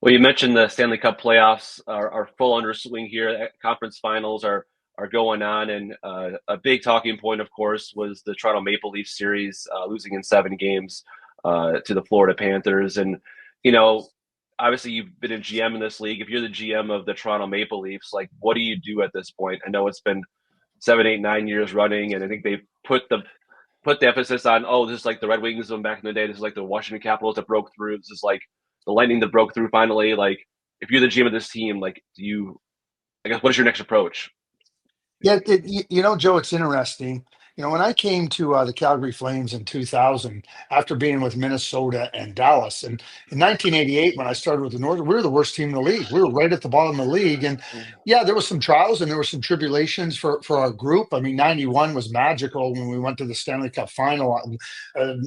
Well, you mentioned the Stanley Cup playoffs are full under swing here. Conference finals are going on, and a big talking point, of course, was the Toronto Maple Leafs series, losing in 7 games to the Florida Panthers. And you know, obviously, you've been a GM in this league. If you're the GM of the Toronto Maple Leafs, like, what do you do at this point? I know it's been 7, 8, 9 years running, and I think they put the emphasis on, oh, this is like the Red Wings from back in the day. This is like the Washington Capitals that broke through. This is like the Lightning that broke through finally. Like, if you're the GM of this team, like, I guess, what is your next approach? Yeah, Joe, it's interesting. When I came to the Calgary Flames in 2000, after being with Minnesota and Dallas, and in 1988, when I started with the Northern, we were the worst team in the league. We were right at the bottom of the league, and yeah, there was some trials and there were some tribulations for our group. I mean, '91 was magical when we went to the Stanley Cup final, out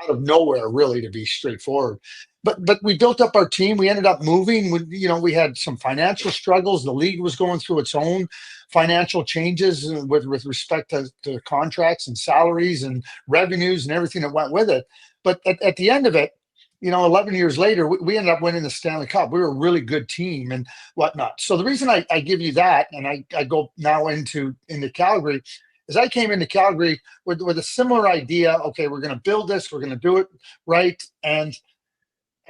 of nowhere, really, to be straightforward. But we built up our team. We ended up moving. We had some financial struggles. The league was going through its own financial changes with respect to contracts and salaries and revenues and everything that went with it. But at the end of it, 11 years later, we ended up winning the Stanley Cup. We were a really good team and whatnot. So the reason I give you that, and I go now into Calgary, is I came into Calgary with a similar idea. Okay, we're going to build this. We're going to do it right. And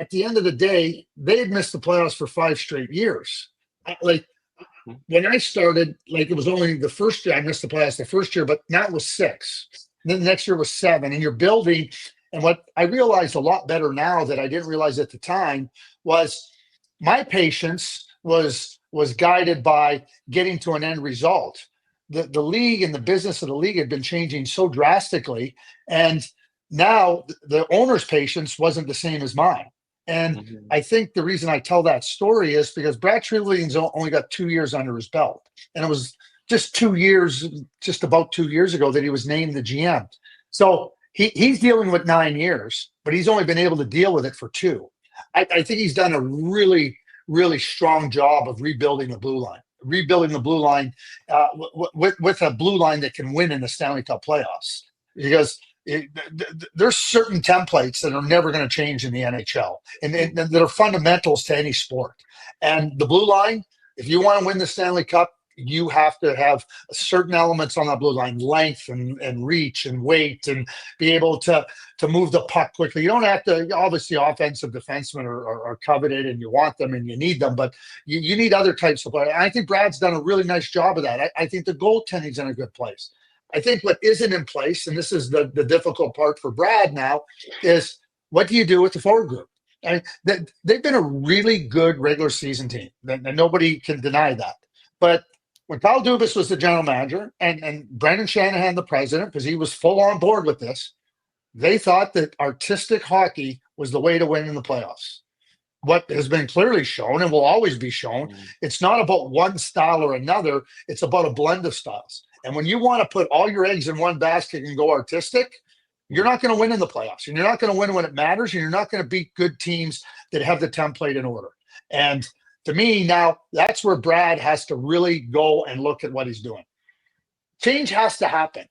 at the end of the day, they had missed the playoffs for 5 straight years. Like, when I started, like, it was only the first year I missed the playoffs the first year, but now it was 6. And then the next year was 7, and you're building. And what I realized a lot better now that I didn't realize at the time was my patience was guided by getting to an end result. The league and the business of the league had been changing so drastically, and now the owner's patience wasn't the same as mine. And Mm-hmm. I think the reason I tell that story is because Brad Treliving's only got 2 years under his belt. And it was just 2 years, just about 2 years ago, that he was named the GM. So he's dealing with 9 years, but he's only been able to deal with it for 2. I think he's done a really, really strong job of rebuilding the blue line. Rebuilding the blue line with a blue line that can win in the Stanley Cup playoffs. Because there's certain templates that are never going to change in the NHL, and that are fundamentals to any sport. And the blue line, if you want to win the Stanley Cup, you have to have certain elements on that blue line: length and reach and weight, and be able to move the puck quickly. You don't have to. Obviously, offensive defensemen are coveted, and you want them and you need them, but you need other types of players. I think Brad's done a really nice job of that. I think the goaltending's in a good place. I think what isn't in place, and this is the difficult part for Brad now, is what do you do with the forward group? They've been a really good regular season team, and nobody can deny that. But when Kyle Dubas was the general manager and Brendan Shanahan the president, because he was full on board with this, they thought that artistic hockey was the way to win in the playoffs. What has been clearly shown and will always be shown, it's not about one style or another, it's about a blend of styles. And when you want to put all your eggs in one basket and go artistic, you're not going to win in the playoffs. And you're not going to win when it matters. And you're not going to beat good teams that have the template in order. And to me, now that's where Brad has to really go and look at what he's doing. Change has to happen.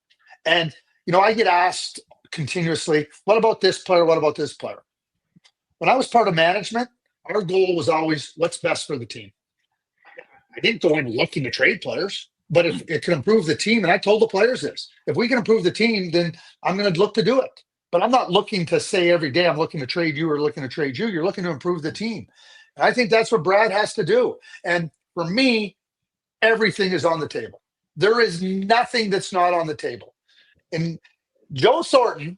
And, I get asked continuously, what about this player? What about this player? When I was part of management, our goal was always what's best for the team. I didn't go in looking to trade players, but if it can improve the team, and I told the players this, if we can improve the team, then I'm going to look to do it. But I'm not looking to say every day I'm looking to trade you or looking to trade you. You're looking to improve the team. And I think that's what Brad has to do. And for me, everything is on the table. There is nothing that's not on the table. And Joe Thornton,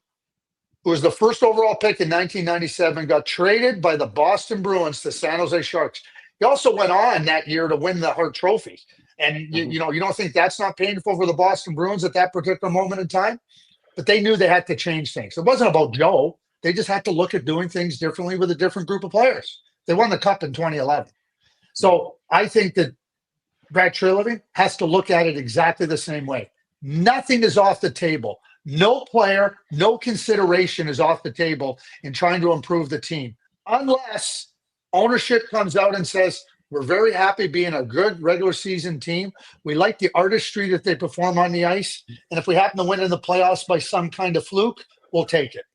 who was the first overall pick in 1997, got traded by the Boston Bruins to San Jose Sharks. He also went on that year to win the Hart Trophy. And you don't think that's not painful for the Boston Bruins at that particular moment in time? But they knew they had to change things. It wasn't about Joe. They just had to look at doing things differently with a different group of players. They won the Cup in 2011. So I think that Brad Treliving has to look at it exactly the same way. Nothing is off the table. No player, no consideration is off the table in trying to improve the team, unless ownership comes out and says, we're very happy being a good regular season team. We like the artistry that they perform on the ice. And if we happen to win in the playoffs by some kind of fluke, we'll take it.